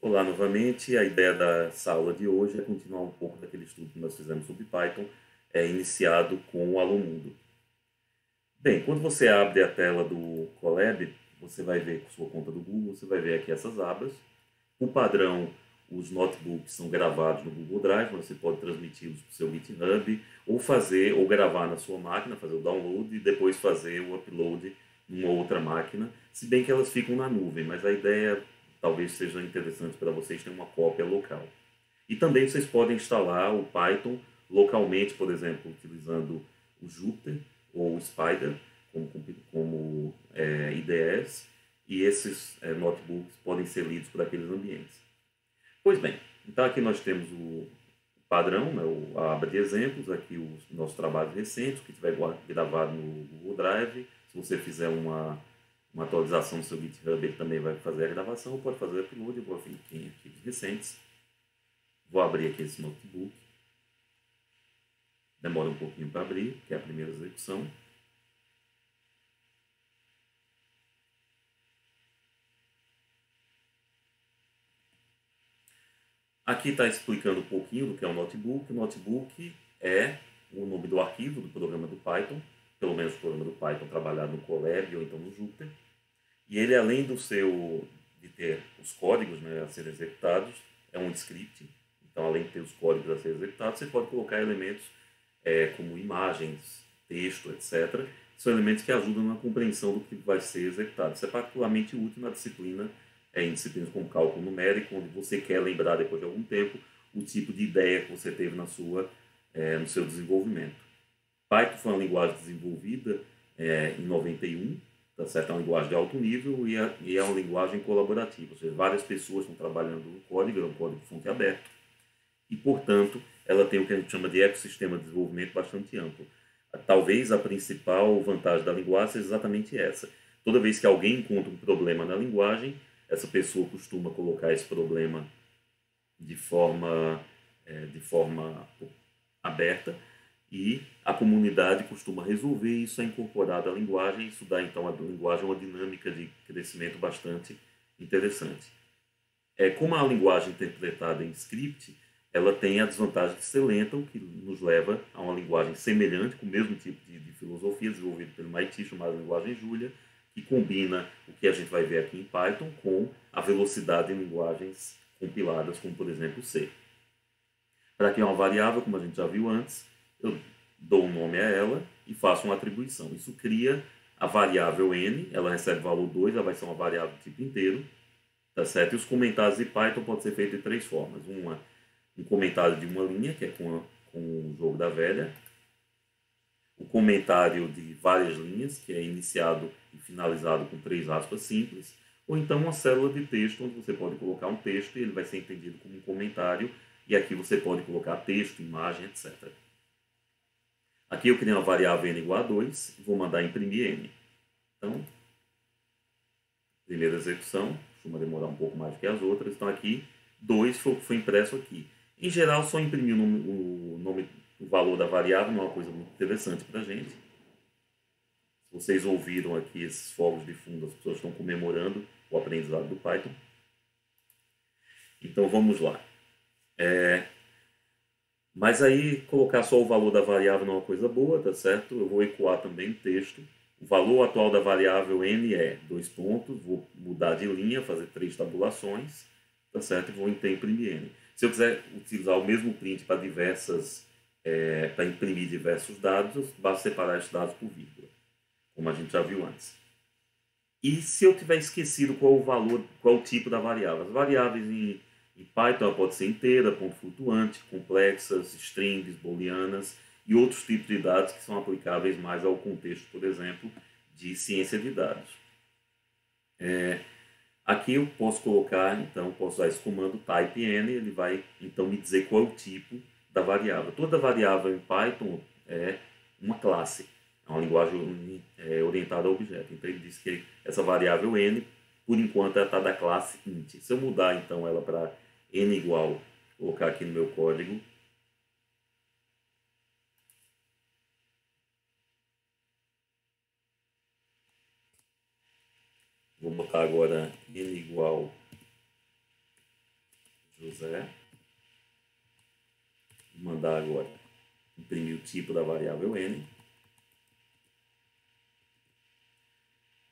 Olá novamente, a ideia dessa aula de hoje é continuar um pouco daquele estudo que nós fizemos sobre Python, iniciado com o Alô Mundo. Bem, quando você abre a tela do Colab, você vai ver com sua conta do Google, você vai ver aqui essas abas. Por padrão, os notebooks são gravados no Google Drive, mas você pode transmiti-los para o seu GitHub, ou gravar na sua máquina, fazer o download e depois fazer o upload numa outra máquina, se bem que elas ficam na nuvem, mas a ideia talvez seja interessante para vocês terem uma cópia local. E também vocês podem instalar o Python localmente, por exemplo, utilizando o Jupyter ou o Spyder como IDEs, e esses notebooks podem ser lidos por aqueles ambientes. Pois bem, então aqui nós temos o padrão, né, a aba de exemplos, aqui os nossos trabalhos recentes, que tiver gravado no Google Drive. Se você fizer uma atualização no seu GitHub, ele também vai fazer a gravação, ou pode fazer o upload. Eu vou vir aqui em arquivos recentes. Vou abrir aqui esse notebook. Demora um pouquinho para abrir, que é a primeira execução. Aqui está explicando um pouquinho do que é um notebook. O notebook é o nome do arquivo do programa do Python, pelo menos o programa do Python trabalhado no Colab ou então no Jupyter. E ele, além de ter os códigos, né, a serem executados, é um script. Então, além de ter os códigos a serem executados, você pode colocar elementos como imagens, texto, etc. São elementos que ajudam na compreensão do que vai ser executado. Isso é particularmente útil na disciplina, em disciplinas como cálculo numérico, onde você quer lembrar, depois de algum tempo, o tipo de ideia que você teve no seu desenvolvimento. Python foi uma linguagem desenvolvida em 91, tá certo? É uma linguagem de alto nível e é uma linguagem colaborativa, ou seja, várias pessoas estão trabalhando no código, é um código de fonte aberta, e, portanto, ela tem o que a gente chama de ecossistema de desenvolvimento bastante amplo. Talvez a principal vantagem da linguagem seja exatamente essa. Toda vez que alguém encontra um problema na linguagem, essa pessoa costuma colocar esse problema de forma aberta, e a comunidade costuma resolver, e isso é incorporado à linguagem. Isso dá então à linguagem uma dinâmica de crescimento bastante interessante. Como a linguagem interpretada em script, ela tem a desvantagem de ser lenta, o que nos leva a uma linguagem semelhante, com o mesmo tipo de filosofia, desenvolvida pelo MIT, chamada linguagem Julia, que combina o que a gente vai ver aqui em Python com a velocidade em linguagens compiladas, como por exemplo C. Para criar uma variável, como a gente já viu antes, eu dou um nome a ela e faço uma atribuição. Isso cria a variável n, ela recebe valor 2, ela vai ser uma variável de tipo inteiro, tá certo? E os comentários de Python podem ser feitos de três formas. Um comentário de uma linha, que é com o jogo da velha. O comentário de várias linhas, que é iniciado e finalizado com 3 aspas simples. Ou então uma célula de texto, onde você pode colocar um texto e ele vai ser entendido como um comentário. E aqui você pode colocar texto, imagem, etc. Aqui eu criei uma variável n igual a 2 e vou mandar imprimir n. Então, primeira execução, costuma demorar um pouco mais que as outras. Então aqui, 2 foi impresso aqui. Em geral, só imprimir o valor da variável, não é uma coisa muito interessante para a gente. Se vocês ouviram aqui esses fogos de fundo, as pessoas estão comemorando o aprendizado do Python. Então vamos lá. Mas aí colocar só o valor da variável não é uma coisa boa, tá certo? Eu vou ecoar também o texto. O valor atual da variável n é 2 pontos, vou mudar de linha, fazer 3 tabulações, tá certo? E vou imprimir n. Se eu quiser utilizar o mesmo print para para imprimir diversos dados, basta separar esses dados por vírgula, como a gente já viu antes. E se eu tiver esquecido qual o tipo da variável? As variáveis em Python pode ser inteira, ponto flutuante, complexas, strings, booleanas e outros tipos de dados que são aplicáveis mais ao contexto, por exemplo, de ciência de dados. Aqui eu posso colocar, então, posso usar esse comando type_n, ele vai então me dizer qual é o tipo da variável. Toda variável em Python é uma classe, é uma linguagem orientada a objeto. Então ele diz que essa variável n, por enquanto, ela está da classe int. Se eu mudar então ela para n igual, colocar aqui no meu código, vou botar agora n igual José. Vou mandar agora imprimir o tipo da variável n.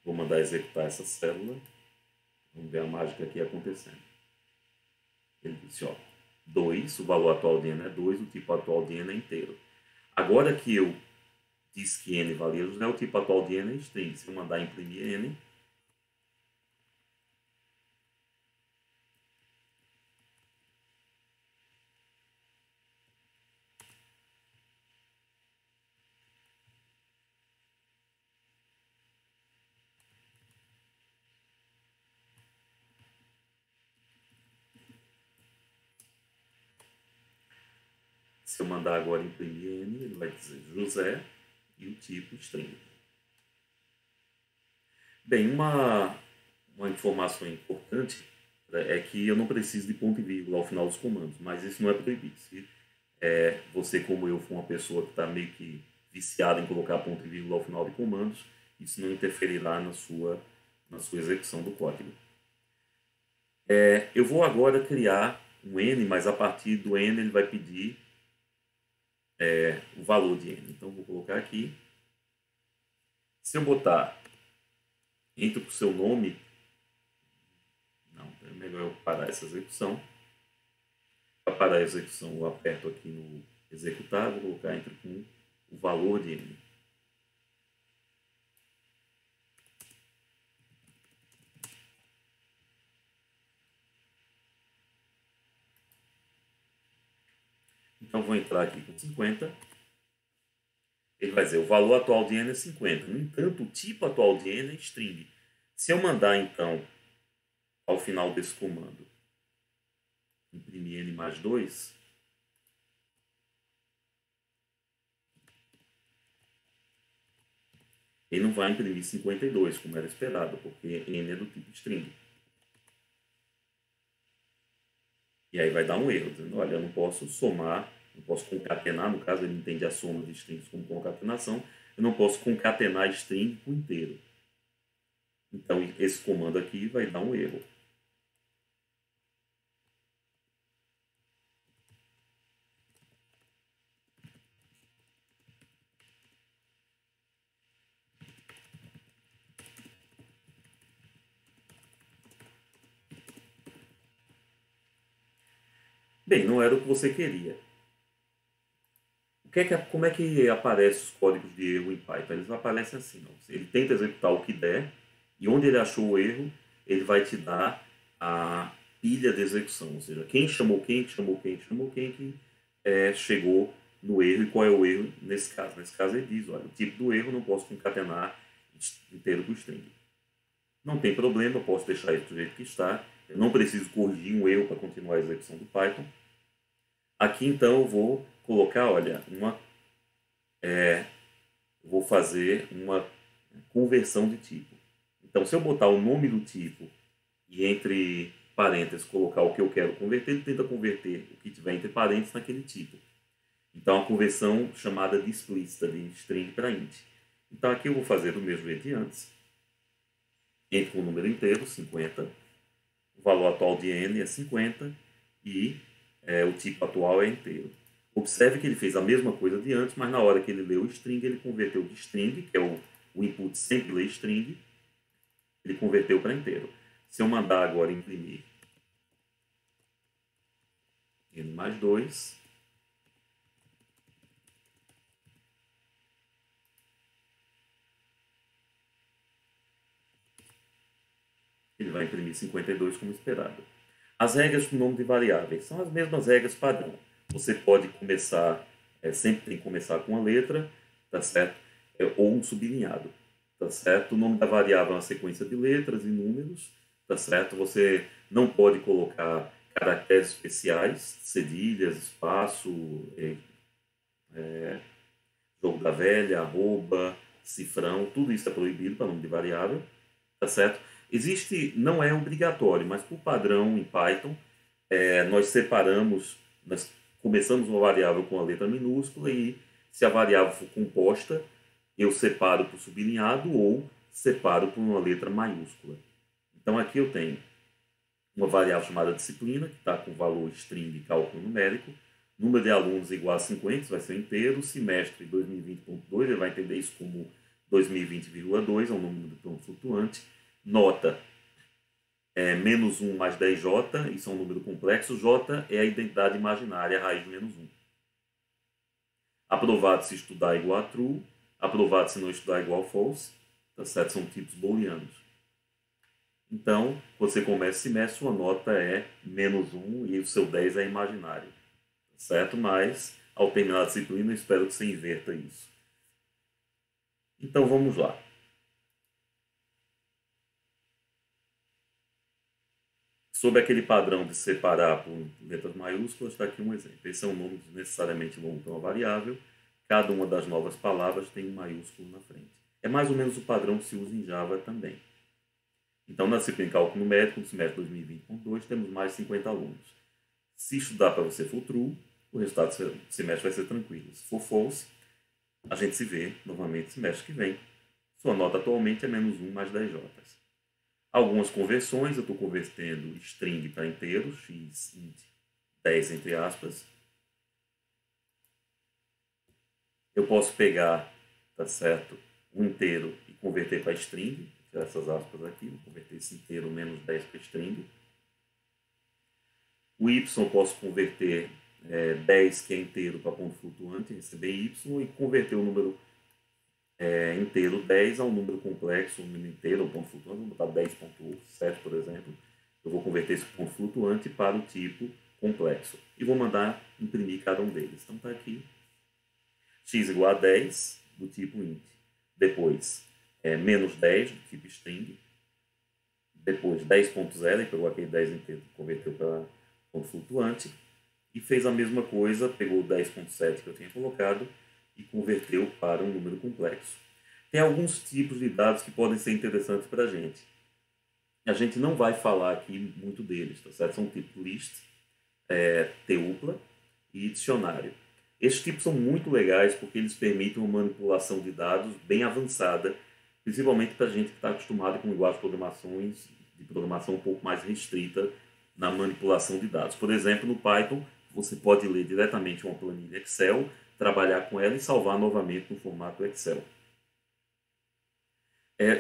Vou mandar executar essa célula. Vamos ver a mágica aqui acontecendo. Ele disse, ó, 2, o valor atual de n é 2, o tipo atual de n é inteiro. Agora que eu disse que n valia José, o tipo atual de n é string. Se eu mandar imprimir n, se eu mandar agora imprimir n, ele vai dizer José e o tipo string. Bem, uma informação importante é que eu não preciso de ponto e vírgula ao final dos comandos, mas isso não é proibido. Se você, como eu, for uma pessoa que está meio que viciada em colocar ponto e vírgula ao final de comandos, isso não interferirá na sua execução do código. Eu vou agora criar um n, mas a partir do n ele vai pedir o valor de n. Então, vou colocar aqui. Se eu botar entre o seu nome, não, é melhor eu parar essa execução. Para parar a execução, eu aperto aqui no executar, vou colocar entre com o valor de n. Então, vou entrar aqui com 50. Ele vai dizer, o valor atual de n é 50. No entanto, o tipo atual de n é string. Se eu mandar, então, ao final desse comando, imprimir n mais 2, ele não vai imprimir 52, como era esperado, porque n é do tipo string. E aí vai dar um erro, dizendo, olha, eu não posso somar, não posso concatenar, no caso ele entende a soma de strings como concatenação, eu não posso concatenar string com inteiro. Então, esse comando aqui vai dar um erro. Bem, não era o que você queria. Como é que aparecem os códigos de erro em Python? Eles aparecem assim, não. Ele tenta executar o que der, e onde ele achou o erro, ele vai te dar a pilha de execução, ou seja, quem chamou quem, que chegou no erro e qual é o erro nesse caso. Nesse caso ele diz, olha, o tipo do erro não posso concatenar inteiro com string. Não tem problema, eu posso deixar isso do jeito que está, eu não preciso corrigir um erro para continuar a execução do Python. Aqui então eu vou colocar, olha, vou fazer uma conversão de tipo. Então, se eu botar o nome do tipo e entre parênteses colocar o que eu quero converter, ele tenta converter o que tiver entre parênteses naquele tipo. Então, a conversão chamada de explícita, de string para int. Então, aqui eu vou fazer do mesmo jeito de antes. Entre com o número inteiro, 50. O valor atual de n é 50 e o tipo atual é inteiro. Observe que ele fez a mesma coisa de antes, mas na hora que ele leu o string, ele converteu de string, que é o input sempre lê string, ele converteu para inteiro. Se eu mandar agora imprimir n mais 2, ele vai imprimir 52 como esperado. As regras para o nome de variáveis são as mesmas regras padrão. Você pode começar, sempre tem que começar com uma letra, tá certo? Ou um sublinhado, tá certo? O nome da variável é uma sequência de letras e números, tá certo? Você não pode colocar caracteres especiais, cedilhas, espaço, jogo da velha, arroba, cifrão, tudo isso é proibido para nome de variável, tá certo? Não é obrigatório, mas por padrão em Python, nós começamos uma variável com a letra minúscula e se a variável for composta, eu separo por sublinhado ou separo por uma letra maiúscula. Então aqui eu tenho uma variável chamada disciplina, que está com valor string de cálculo numérico, número de alunos igual a 50, vai ser inteiro, semestre 2020.2, ele vai entender isso como 2020,2, é um número de ponto flutuante, nota é menos 1 mais 10j, isso é um número complexo, j é a identidade imaginária, a raiz de menos 1. Aprovado se estudar igual a true, aprovado se não estudar igual a false, tá certo? São tipos booleanos. Então, quando você começa o semestre, sua nota é menos 1 e o seu 10 é imaginário, tá certo? Mas, ao terminar a disciplina, eu espero que você inverta isso. Então, vamos lá. Sob aquele padrão de separar por letras maiúsculas, está aqui um exemplo. Esse é um nome necessariamente longo para uma variável. Cada uma das novas palavras tem um maiúsculo na frente. É mais ou menos o padrão que se usa em Java também. Então, na disciplina de cálculo numérico, no semestre 2020.2, temos mais de 50 alunos. Se estudar para você for true, o resultado do semestre vai ser tranquilo. Se for false, a gente se vê novamente no semestre que vem. Sua nota atualmente é menos 1 mais 10j. Algumas conversões, eu estou convertendo string para inteiro, x, int, 10 entre aspas. Eu posso pegar, tá certo, um inteiro e converter para string, tirar essas aspas aqui, vou converter esse inteiro menos 10 para string. O y eu posso converter 10, que é inteiro, para ponto flutuante, receber y, e converter o número inteiro 10 a um número complexo, um número inteiro, um ponto flutuante, vou botar 10.7, por exemplo. Eu vou converter esse ponto flutuante para o tipo complexo e vou mandar imprimir cada um deles. Então está aqui x igual a 10 do tipo int, depois menos 10 do tipo string, depois 10.0, e pegou aquele 10 inteiro e converteu para ponto flutuante, e fez a mesma coisa, pegou o 10.7 que eu tinha colocado e converteu para um número complexo. Tem alguns tipos de dados que podem ser interessantes para a gente. A gente não vai falar aqui muito deles, tá certo? São tipo list, tupla e dicionário. Esses tipos são muito legais porque eles permitem uma manipulação de dados bem avançada, principalmente para a gente que está acostumado com linguagens de programação um pouco mais restrita na manipulação de dados. Por exemplo, no Python, você pode ler diretamente uma planilha Excel, trabalhar com ela e salvar novamente no formato Excel.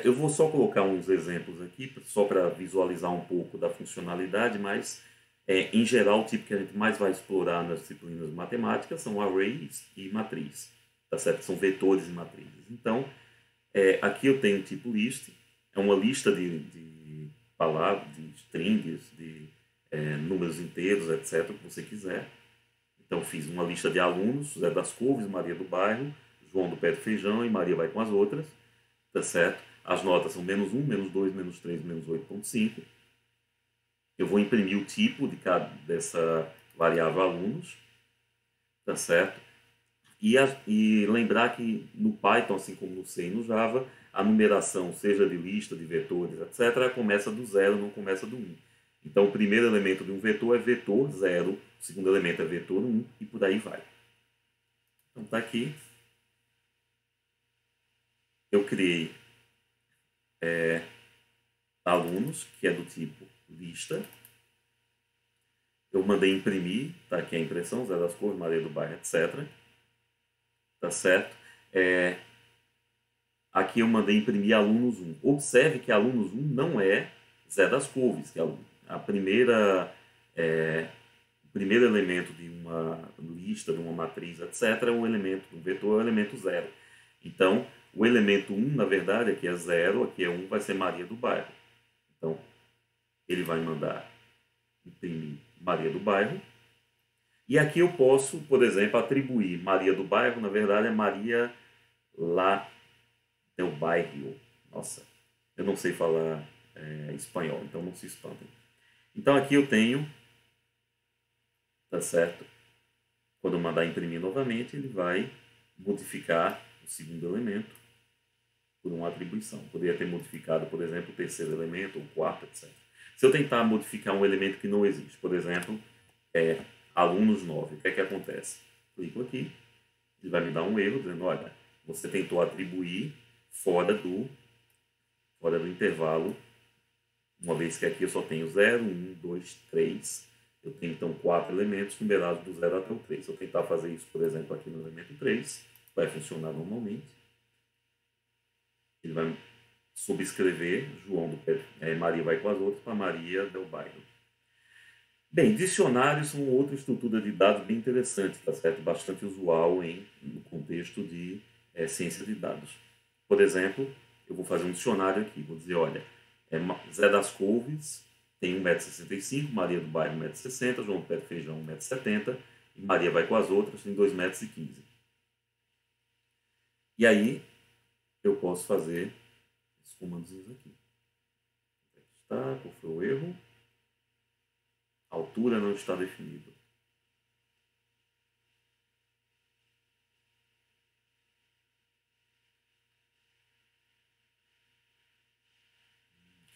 Eu vou só colocar uns exemplos aqui, só para visualizar um pouco da funcionalidade, mas, em geral, o tipo que a gente mais vai explorar nas disciplinas matemáticas são arrays e matriz, tá certo? São vetores e matrizes. Então, aqui eu tenho o tipo list, é uma lista de palavras, de strings, de números inteiros, etc., o que você quiser. Então, fiz uma lista de alunos, Zé das Couves, Maria do Bairro, João do Pé do Feijão e Maria vai com as outras, tá certo? As notas são menos 1, menos 2, menos 3, menos 8.5. Eu vou imprimir o tipo dessa variável alunos, tá certo? E lembrar que no Python, assim como no C e no Java, a numeração, seja de lista, de vetores, etc., começa do 0, não começa do 1. Então, o primeiro elemento de um vetor é vetor 0, o segundo elemento é vetor 1, e por aí vai. Então, está aqui. Eu criei alunos, que é do tipo lista. Eu mandei imprimir, está aqui a impressão, Zé das Cores, Maria do Bairro, etc. Tá certo? Aqui eu mandei imprimir alunos 1. Observe que alunos 1 não é Zé das Couves, que é a primeira, o primeiro elemento de uma lista, de uma matriz, etc., é um elemento, um vetor é o elemento 0. Então, o elemento 1, na verdade, aqui é 0, aqui é 1, vai ser Maria do Bairro. Então, ele vai mandar imprimir Maria do Bairro. E aqui eu posso, por exemplo, atribuir Maria do Bairro, na verdade é Maria lá do Bairro. Nossa, eu não sei falar espanhol, então não se espantem. Então aqui eu tenho, tá certo? Quando eu mandar imprimir novamente, ele vai modificar o segundo elemento por uma atribuição. Poderia ter modificado, por exemplo, o terceiro elemento, ou o quarto, etc. Se eu tentar modificar um elemento que não existe, por exemplo, alunos 9, o que é que acontece? Clico aqui, ele vai me dar um erro, dizendo, olha, você tentou atribuir fora do intervalo uma vez que aqui eu só tenho 0, 1, 2, 3. Eu tenho, então, 4 elementos numerados do 0 até o 3. Se eu tentar fazer isso, por exemplo, aqui no elemento 3, vai funcionar normalmente. Ele vai subscrever João do Maria vai com as outras para Maria del Bairro. Bem, dicionários são outra estrutura de dados bem interessante, tá certo? Bastante usual no contexto de ciência de dados. Por exemplo, eu vou fazer um dicionário aqui, vou dizer, olha, Zé das Couves tem 1,65 m, Maria do Bairro 1,60 m, João do Pé de Feijão 1,70 m, e Maria vai com as outras, tem 2,15 m. E aí, eu posso fazer esses comandos aqui. Aqui está, qual foi o erro? A altura não está definida.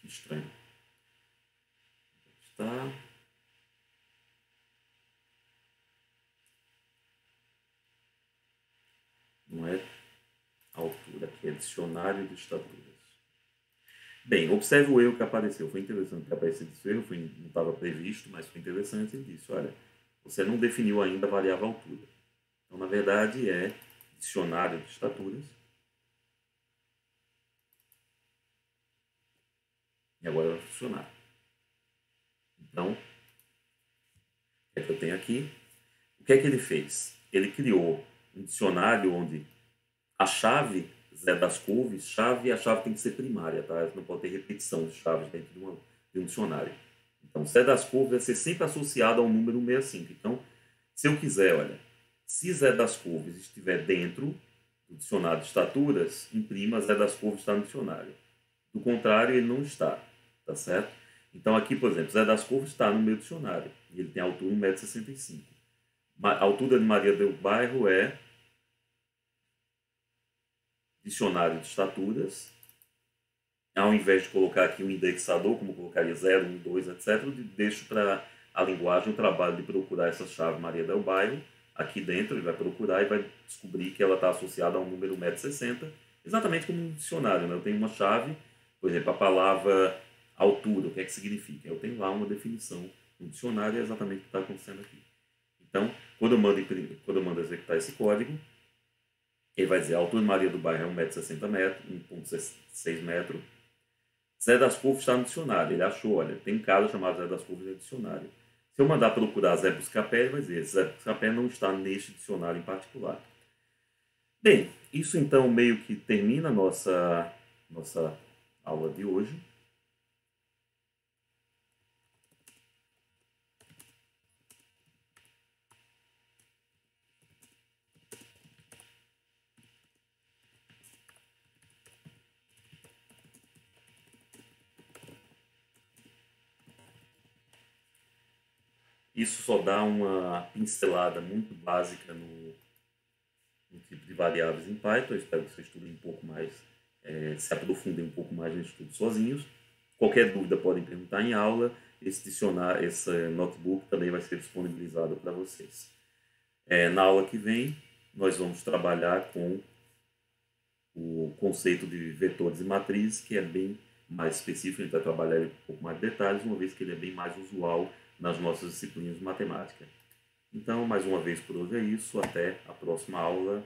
Que estranho. Aqui está. Não é altura, aqui é dicionário de estaturas. Bem, observe o erro que apareceu. Foi interessante que apareceu esse erro, não estava previsto, mas foi interessante. Ele disse, olha, você não definiu ainda a variável altura. Então, na verdade, é dicionário de estaturas. E agora vai funcionar. Então, o que é que eu tenho aqui? O que é que ele fez? Ele criou um dicionário onde a chave Zé das Couves, a chave tem que ser primária, tá? Não pode ter repetição de chaves dentro de um dicionário. Então, Zé das Couves vai ser sempre associado ao número 65. Então, se eu quiser, olha, se Zé das Couves estiver dentro do dicionário de estaturas, imprima Zé das Couves está no dicionário. Do contrário, ele não está, tá certo? Então, aqui, por exemplo, Zé das Couves está no meu dicionário. E ele tem a altura 1,65 m. A altura de Maria del Bairro é dicionário de estaturas. Ao invés de colocar aqui um indexador, como colocaria 0, 1, 2, etc., eu deixo para a linguagem o trabalho de procurar essa chave Maria del Bairro. Aqui dentro ele vai procurar e vai descobrir que ela está associada a um número 1,60 m, exatamente como um dicionário. Né? Eu tenho uma chave, por exemplo, a palavra altura, o que é que significa? Eu tenho lá uma definição no dicionário, é exatamente o que está acontecendo aqui. Então, quando eu mando executar esse código, ele vai dizer a altura de Maria do Bairro é 1,60 m, 1,6 m. Zé das Couves está no dicionário. Ele achou, olha, tem um cara chamado Zé das Couves no dicionário. Se eu mandar procurar Zé Buscapé, ele vai dizer, Zé Buscapé não está neste dicionário em particular. Bem, isso então meio que termina a nossa aula de hoje. Isso só dá uma pincelada muito básica no tipo de variáveis em Python. Eu espero que vocês estudem um pouco mais, se aprofundem um pouco mais no estudo sozinhos. Qualquer dúvida podem perguntar em aula. Esse notebook também vai ser disponibilizado para vocês. Na aula que vem, nós vamos trabalhar com o conceito de vetores e matrizes, que é bem mais específico. A gente vai trabalhar ele com um pouco mais de detalhes, uma vez que ele é bem mais usual nas nossas disciplinas de matemática. Então, mais uma vez por hoje é isso. Até a próxima aula.